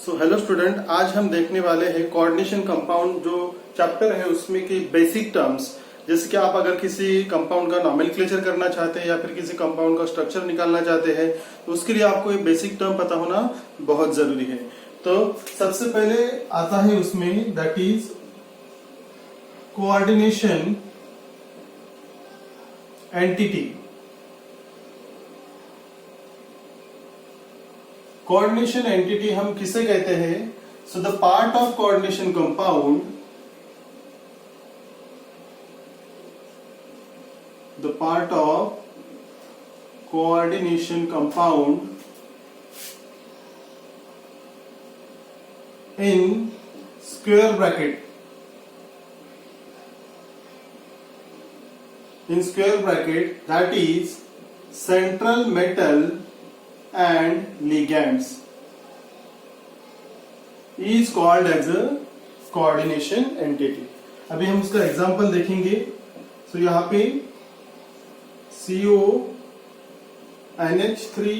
Hello student, आज हम देखने वाले हैं कोऑर्डिनेशन कंपाउंड जो चैप्टर है उसमें की बेसिक टर्म्स। जैसे कि आप अगर किसी कंपाउंड का नॉमेनक्लेचर करना चाहते हैं या फिर किसी कंपाउंड का स्ट्रक्चर निकालना चाहते हैं तो उसके लिए आपको ये बेसिक टर्म पता होना बहुत जरूरी है। तो सबसे पहले आता है उसमें that is coordination entity. Coordination entity हम किसे कहते हैं? So the part of coordination compound, the part of coordination compound in square bracket, in square bracket, that is central metal and ligands is called as a coordination entity। अभी हम उसका example देखेंगे। सो यहाँ पे CO NH3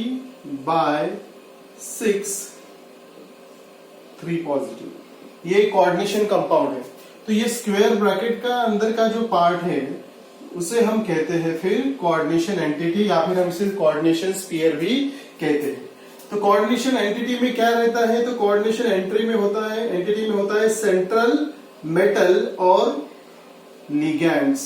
by 6 3 पॉजिटिव, ये coordination compound है। तो ये स्क्वायर ब्रैकेट का अंदर का जो पार्ट है उसे हम कहते हैं फिर कोऑर्डिनेशन एंटिटी, या फिर हम इसे कोऑर्डिनेशन स्फीयर भी कहते हैं। तो कोऑर्डिनेशन एंटिटी में क्या रहता है? तो कोऑर्डिनेशन एंटिटी में होता है सेंट्रल मेटल और लिगैंड्स,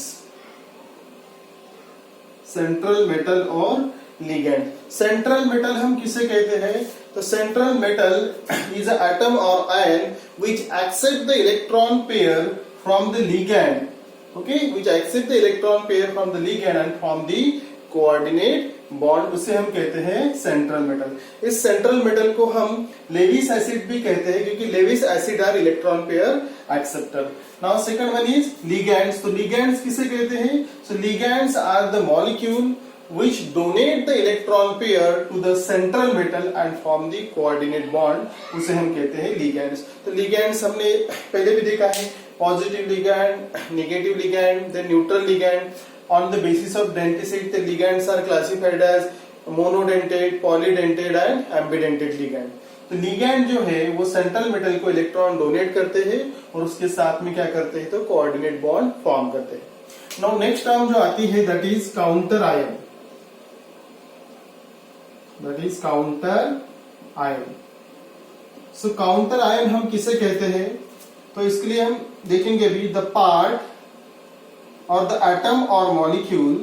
सेंट्रल मेटल और लिगैंड। सेंट्रल मेटल हम किसे कहते हैं? तो central metal is a atom or ion which accept the electron pair from the ligand, okay, which accept the electron pair from the ligand and from the coordinate bond, उसे हम कहते हैं central metal. इस central metal को हम Lewis acid भी कहते हैं क्योंकि Lewis acid are electron pair acceptor. Now second one is ligands. तो लिगैंड्स किसे कहते हैं? So ligands are the molecule which donate the electron pair to the central metal and form the coordinate bond, उसे हम कहते हैं ligands। तो ligands हमने पहले भी देखा है, positive ligand, negative ligand, then neutral ligand। On the basis of denticity, the ligands are classified as monodentate, polydentate and ambidentate ligand। तो ligand जो है वो सेंट्रल मेटल को इलेक्ट्रॉन डोनेट करते हैं और उसके साथ में क्या करते हैं? तो कोऑर्डिनेट बॉन्ड फॉर्म करते हैं। नाउ नेक्स्ट टर्म जो आती है that is counter ion, that is counter ion। so counter ion हम किसे कहते हैं? तो इसके लिए हम देखेंगे अभी the part or the atom or molecule,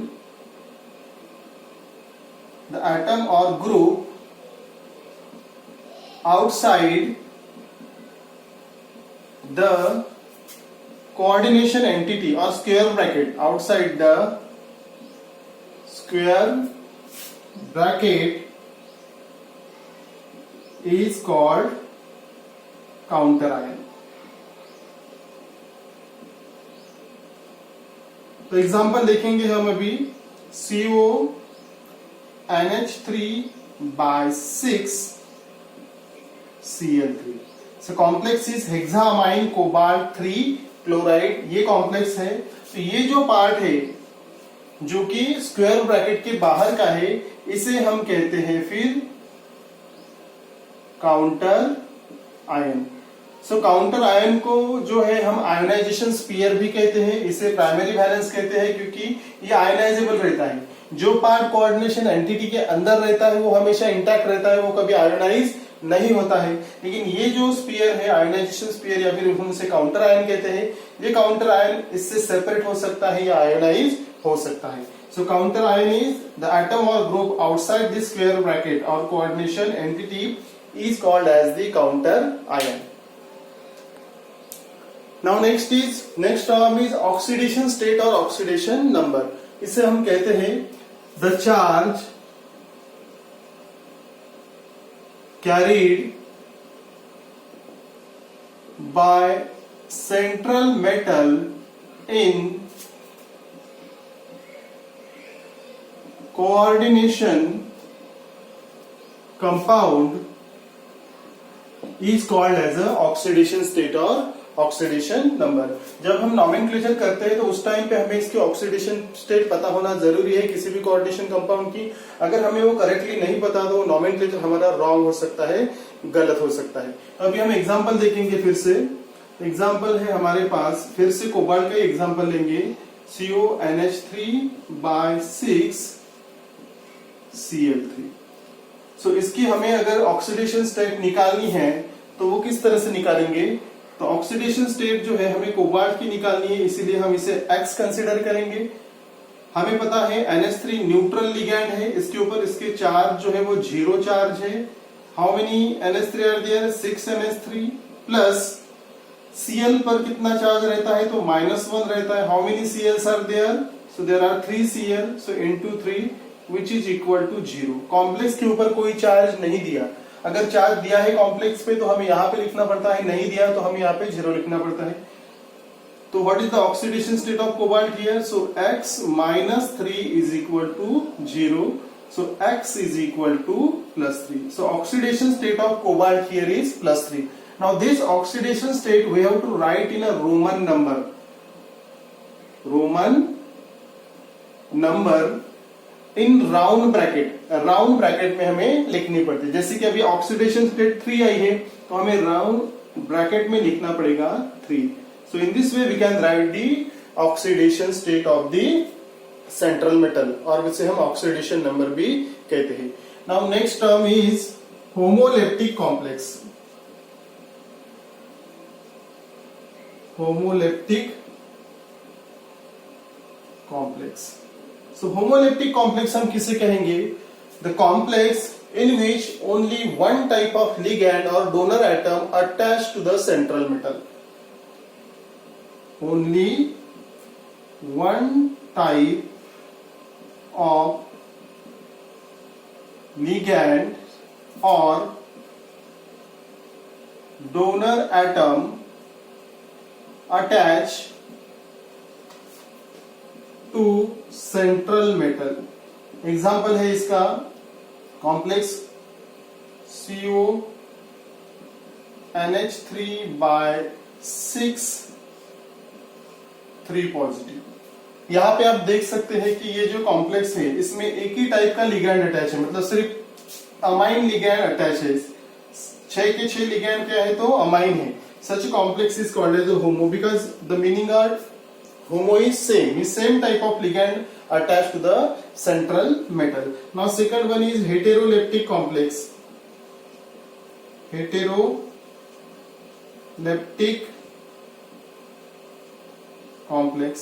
the atom or group outside the coordination entity or square bracket, outside the square bracket is called counter ion। तो एग्जांपल देखेंगे हम अभी CO NH3 by 6 Cl3। so complex is hexaamine cobalt 3 chloride, ये complex है। तो ये जो part है जो कि स्क्वायर ब्रैकेट के बाहर का है इसे हम कहते हैं फिर काउंटर आयन। सो काउंटर आयन को जो है हम आयोनाइजेशन स्फीयर भी कहते हैं, इसे प्राइमरी वैलेंस कहते हैं क्योंकि ये आयोनाइजेबल रहता है। जो पार्ट कोऑर्डिनेशन एंटिटी के अंदर रहता है वो हमेशा इंटैक्ट रहता है, वो कभी आयोनाइज नहीं होता है। लेकिन ये जो स्फीयर है आयोनाइजेशन स्फीयर या फिर हम उसे काउंटर आयन कहते हैं, ये काउंटर आयन इससे सेपरेट हो सकता है या आयोनाइज हो सकता है। So counter ion is the atom or group outside the square bracket or coordination entity is called as the counter ion। Now next term is oxidation state or oxidation number। इसे हम कहते हैं the charge carried by central metal in coordination compound is called as a oxidation state or oxidation number. जब हम nomenclature करते हैं तो उस टाइम पे हमें इसकी ऑक्सीडेशन स्टेट पता होना जरूरी है किसी भी कोऑर्डिनेशन कंपाउंड की। अगर हमें वो करेक्टली नहीं पता तो नॉमेनक्लेचर हमारा रॉन्ग हो सकता है, गलत हो सकता है। अभी हम एग्जाम्पल देखेंगे फिर से। एग्जाम्पल है हमारे पास, फिर से कोबाल्ट का एग्जाम्पल लेंगे, CONH3/6Cl3। सो इसकी हमें अगर ऑक्सीडेशन स्टेट निकालनी है तो वो किस तरह से निकालेंगे? तो ऑक्सीडेशन स्टेट जो है हमें कोबाल्ट की निकालनी है, इसीलिए हम इसे X कंसिडर करेंगे। हमें पता है NH3 न्यूट्रल लिगैंड है, इसके ऊपर इसके चार्ज जो है वो 0 चार्ज है। How many NH3 are there? 6 NH3 plus Cl पर कितना चार्ज रहता है? तो -1 रहता है। How many Cls are there? So there are 3 Cl, so into 3 which is equal to 0। Complex के ऊपर कोई चार्ज नहीं दिया। अगर चार्ज दिया है कॉम्प्लेक्स पे तो हमें यहाँ पे लिखना पड़ता है, नहीं दिया तो हमें यहाँ पे 0 लिखना पड़ता है। तो what is the oxidation state of cobalt here? So X - 3 is equal to 0, so X is equal to +3. So oxidation state of cobalt here is +3. Now this oxidation state we have to write in a Roman number. Roman number in round bracket. Round bracket में हमें लिखनी पड़ती है। जैसे कि अभी oxidation state 3 आई है तो हमें राउंड ब्रैकेट में लिखना पड़ेगा 3. So in this way we can write the oxidation state of the central metal, और इसे हम ऑक्सीडेशन नंबर भी कहते हैं। Now next term is homoleptic complex. Homoleptic complex. So homoleptic complex हम किसे कहेंगे? The complex in which only one type of ligand or donor atom attach to the central metal. Only one type of ligand or donor atom attach to central metal। Example है इसका complex CONH3/6 3 positive. यहाँ पे आप देख सकते हैं कि ये जो कॉम्प्लेक्स है इसमें एक ही टाइप का लिगैंड अटैच है, मतलब सिर्फ अमाइन लिगैंड अटैच है। 6 के 6 लिगैंड क्या है? तो अमाइन है। Such complex is called as homo because the meaning are homo is same type of ligand attach to the central metal. Now second one is heteroleptic complex. Heteroleptic complex.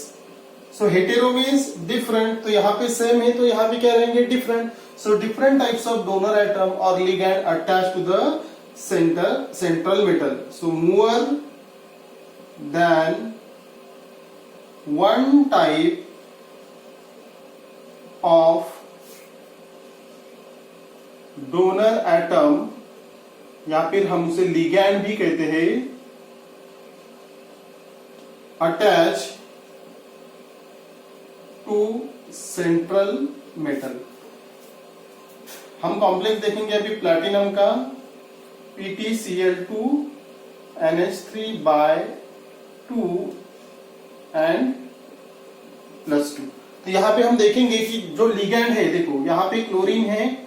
So hetero means different, तो यहाँ पे same है तो यहाँ पे क्या रहेंगे? Different. So different types of donor atom or ligand attach to the central metal. So more than one type of donor atom, या फिर हम उसे लिगैंड भी कहते हैं, अटैच टू सेंट्रल मेटल। हम कॉम्प्लेक्स देखेंगे अभी प्लैटिनम का PtCl2 NH3/2 एंड +2। तो यहाँ पे हम देखेंगे कि जो लिगैंड है, देखो यहाँ पे क्लोरीन है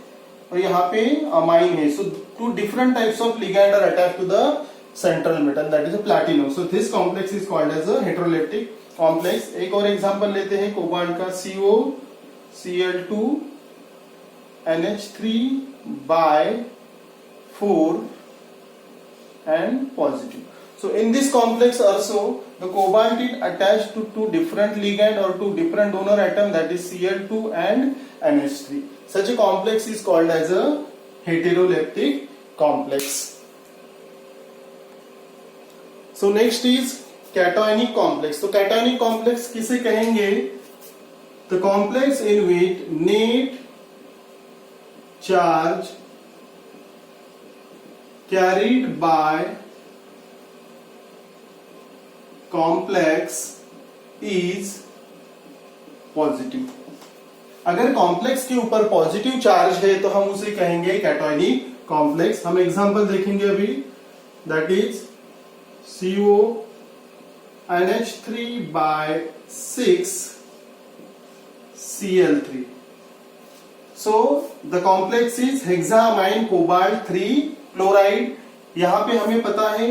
और यहाँ पे अमाइन है। So two different types of ligand are attached to the central metal, that is a platinum. So this complex is called as a heteroleptic complex. एक और एग्जांपल लेते हैं कोबाल्ट का COCl2 NH3/4 and positive. So in this complex also the cobalt is attached to two different ligand or two different donor atom, that is Cl2 and NH3. Such a complex is called as a heteroleptic complex. So next is cationic complex. तो cationic complex किसे कहेंगे? The complex in which net charge carried by complex is positive. अगर complex के ऊपर positive charge है तो हम उसे कहेंगे कैटायनिक कॉम्प्लेक्स। हम एग्जांपल देखेंगे अभी, that is COCl2 NH3/6 Cl3. So the complex is hexaamine cobalt 3 chloride. यहाँ पे हमें पता है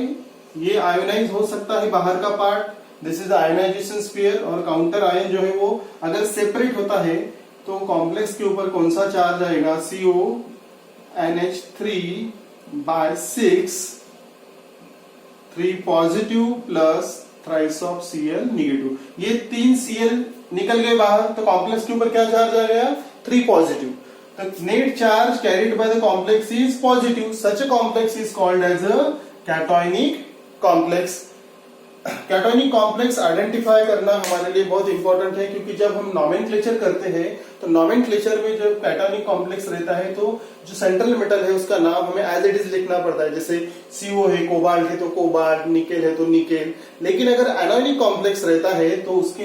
ये आयोनाइज हो सकता है बाहर का part, this is ionisation sphere, और काउंटर आयन जो है वो अगर सेपरेट होता है तो कॉम्प्लेक्स के ऊपर कौन सा चार्ज आएगा, CONH3/6 3 positive plus thrice of Cl negative. ये 3 Cl निकल गए बाहर तो कॉम्प्लेक्स के ऊपर क्या चार्ज आ गया, 3 positive. The net charge carried by the complex is positive. Such a complex is called as a cationic complex. Cationic complex identify करना हमारे लिए बहुत इंपॉर्टेंट है, क्योंकि जब हम नॉमेनक्लेचर करते हैं तो नॉमेनक्लेचर में जब कैटायनिक कॉम्प्लेक्स रहता है तो जो सेंट्रल मेटल है उसका नाम हमें एज इट इज लिखना पड़ता है। जैसे CO है, कोबाल्ट है तो कोबाल्ट, निकेल है तो निकेल। लेकिन अगर एनायनिक कॉम्प्लेक्स रहता है तो उसकी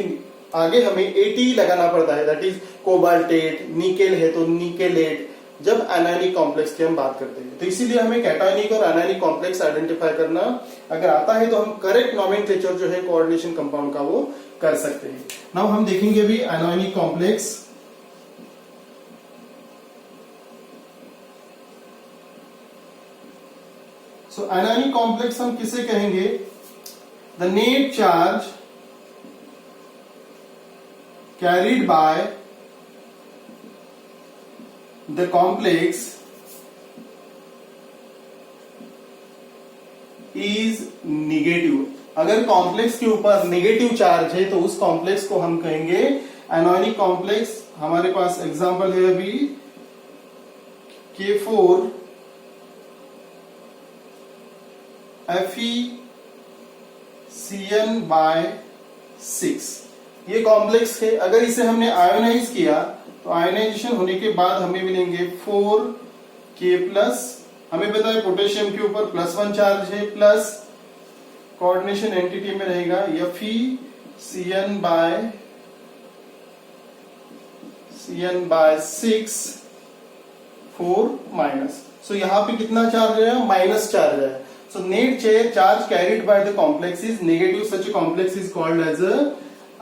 आगे हमें AT लगाना पड़ता है, दैट इज कोबाल्टेट। निकेल है तो निकेलेट, जब एनायनिक कॉम्प्लेक्स की हम बात करते हैं। तो इसीलिए हमें कैटायनिक और एनायनिक कॉम्प्लेक्स आइडेंटिफाई करना अगर आता है तो हम करेक्ट नॉमेनक्लेचर जो है कोऑर्डिनेशन कंपाउंड का वो कर सकते हैं। नाउ हम देखेंगे भी एनायनिक कॉम्प्लेक्स। सो एनायनिक कॉम्प्लेक्स हम किसे कहेंगे, the net charge carried by the complex is negative। अगर कॉम्प्लेक्स के ऊपर नेगेटिव चार्ज है तो उस कॉम्प्लेक्स को हम कहेंगे एनायनिक कॉम्प्लेक्स। हमारे पास एग्जांपल है अभी K4 FeCN/6 ये कॉम्प्लेक्स है। अगर इसे हमने आयोनाइज किया तो आयोनाइजेशन होने के बाद हमें मिलेंगे 4K+। हमें पता है पोटेशियम के ऊपर +1 चार्ज है, प्लस कोऑर्डिनेशन एंटिटी में रहेगा FeCN/6 4-। सो यहाँ पे कितना चार्ज है, माइनस चार्ज है। So net charge carried by the complex is negative. Such complex is called as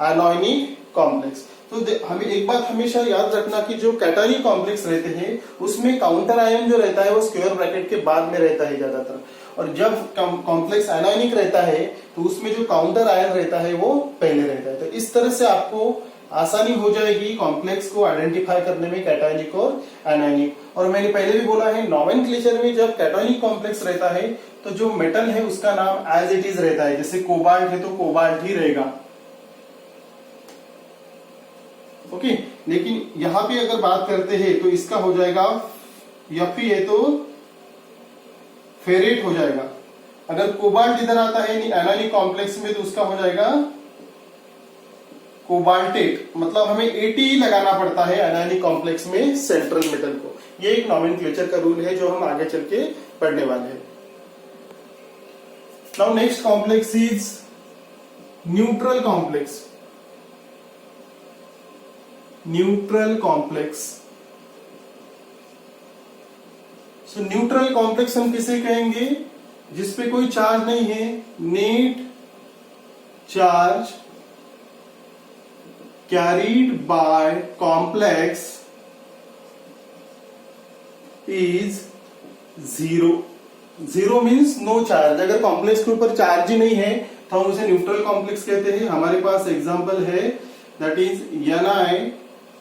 anionic complex. तो हमें एक बात हमेशा याद रखना कि जो कैटायनिक कॉम्प्लेक्स रहते हैं उसमें काउंटर आयन जो रहता है वो स्क्वायर ब्रैकेट के बाद में रहता है ज्यादातर, और जब कॉम्प्लेक्स एनायनिक रहता है तो उसमें जो काउंटर आयन रहता है वो पहले रहता है। तो इस तरह से आपको आसानी हो जाएगी कॉम्प्लेक्स को आइडेंटिफाई करने में, कैटायनिक और एनायनिक। और मैंने पहले भी बोला है नॉमेनक्लेचर में जब कैटायनिक कॉम्प्लेक्स रहता है तो जो मेटल है उसका नाम एज इट इज रहता है। जैसे कोबाल्ट है तो कोबाल्ट ही रहेगा, ओके। लेकिन यहां पे अगर बात करते हैं तो इसका हो जाएगा Fe है तो फेरेट हो जाएगा। अगर कोबाल्ट इधर आता है एनायनिक कॉम्प्लेक्स में तो उसका हो जाएगा कोबाल्टेट। मतलब हमें AT लगाना पड़ता है एनायनिक कॉम्प्लेक्स में सेंट्रल मेटल को। ये एक नॉमेनक्लेचर का रूल है जो हम आगे चल के पढ़ने वाले हैं। Now next complex is neutral complex. Neutral complex. So neutral complex हम किसे कहेंगे, जिसपे कोई चार्ज नहीं है। Net charge carried by complex is 0। 0 means no charge. अगर कॉम्प्लेक्स के ऊपर चार्ज ही नहीं है तो हम उसे न्यूट्रल कॉम्प्लेक्स कहते हैं। हमारे पास एग्जांपल है that is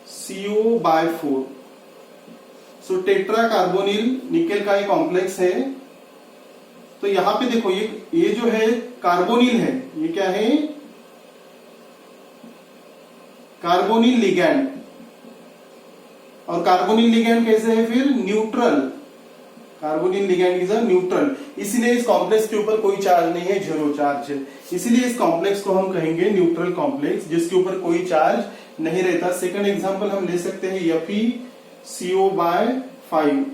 NiCO/4। So tetra carbonyl nickel का एक कॉम्प्लेक्स है। तो यहां पे देखो ये जो है कार्बोनिल है, ये क्या है, कार्बोनिल लिगैंड। और कार्बोनिल लिगैंड कैसे है फिर, neutral. Carbonyl ligand is a neutral, इसीलिए इस कॉम्प्लेक्स के ऊपर कोई चार्ज नहीं है, 0 चार्ज है। इसीलिए इस कॉम्प्लेक्स को हम कहेंगे न्यूट्रल कॉम्प्लेक्स, जिसके ऊपर कोई चार्ज नहीं रहता। सेकंड एग्जांपल हम ले सकते हैं FeCO/5।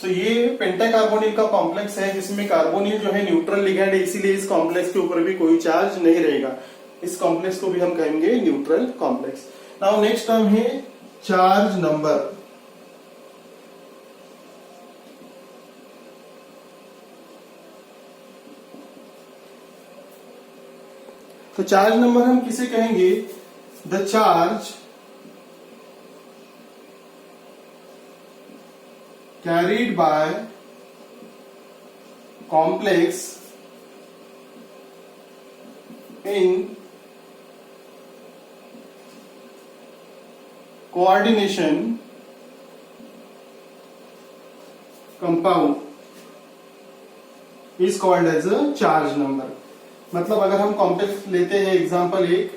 सो ये पेंटाकार्बोनिल का कॉम्प्लेक्स है जिसमें कार्बोनिल जो है न्यूट्रल लिगैंड है, इसीलिए इस कॉम्प्लेक्स के ऊपर भी कोई चार्ज नहीं रहेगा। इस कॉम्प्लेक्स को भी हम कहेंगे neutral complex. Now next term है चार्ज नंबर। तो चार्ज नंबर हम किसे कहेंगे? The charge carried by complex in coordination compound is called as a charge number. मतलब अगर हम कॉम्प्लेक्स लेते हैं एग्जांपल एक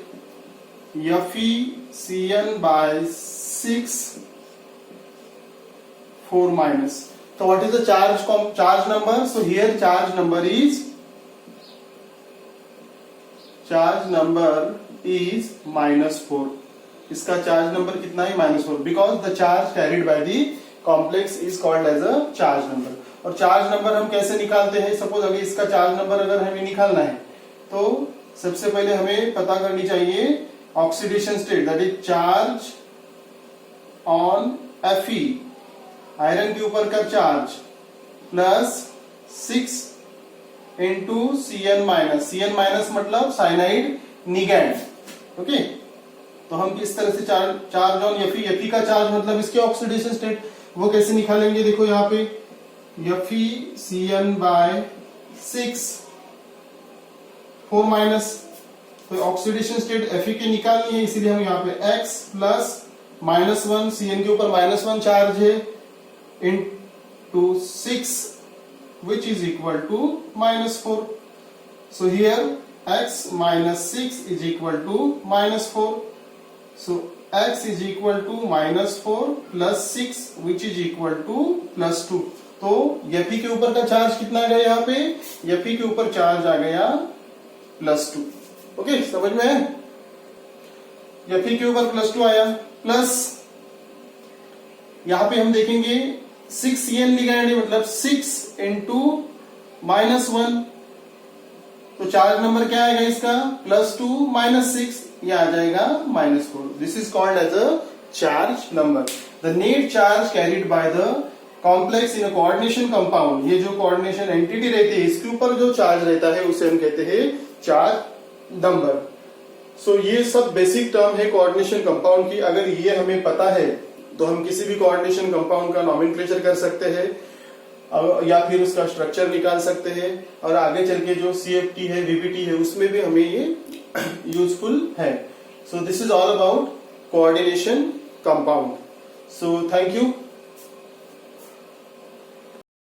FeCN/6 4 minus, so what is the charge number? So here charge number is -4। इसका चार्ज नंबर कितना है? -4, because the charge carried by the complex is called as a charge number. और चार्ज नंबर हम कैसे निकालते हैं? Suppose अगर इसका चार्ज नंबर अगर हमें निकालना है तो सबसे पहले हमें पता करनी चाहिए oxidation state, that is charge on Fe, iron के ऊपर का charge, plus 6 into Cn-, Cn- मतलब साइनाइड निगेंड। ओके, तो हम किस तरह से चार्ज ऑन Fe का चार्ज मतलब इसके ऑक्सीडेशन स्टेट, वो कैसे निकालेंगे? देखो यहाँ पे FeCN/6 4 माइनस, तो ऑक्सीडेशन स्टेट Fe के निकालनी है, इसीलिए हम यहाँ पे X प्लस -1, Cn के ऊपर -1 चार्ज है, into 6 which is equal to -4. So here x minus 6 is equal to -4. So x is equal to -4 plus 6 which is equal to +2. तो Fe के ऊपर का चार्ज कितना आ गया? यहाँ पे Fe के ऊपर चार्ज आ गया +2। ओके, समझ में है? Fe के ऊपर +2 आया, प्लस यहां पे हम देखेंगे 6 Cn लिगैंड है, मतलब 6 इंटू -1, तो चार्ज नंबर क्या आएगा इसका? +2 -6, ये आ जाएगा -4। This is called as a charge number. The net charge carried by the complex in a coordination compound, ये जो कोऑर्डिनेशन एंटिटी रहती है इसके ऊपर जो चार्ज रहता है उसे हम कहते हैं चार्ज नंबर। सो ये सब बेसिक टर्म है कोऑर्डिनेशन कंपाउंड की। अगर ये हमें पता है तो हम किसी भी कोऑर्डिनेशन कंपाउंड का नॉमेनक्लेचर कर सकते हैं या फिर उसका स्ट्रक्चर निकाल सकते हैं, और आगे चल के जो CFT है, VBT है, उसमें भी हमें ये यूजफुल है। So this is all about coordination compound. So thank you.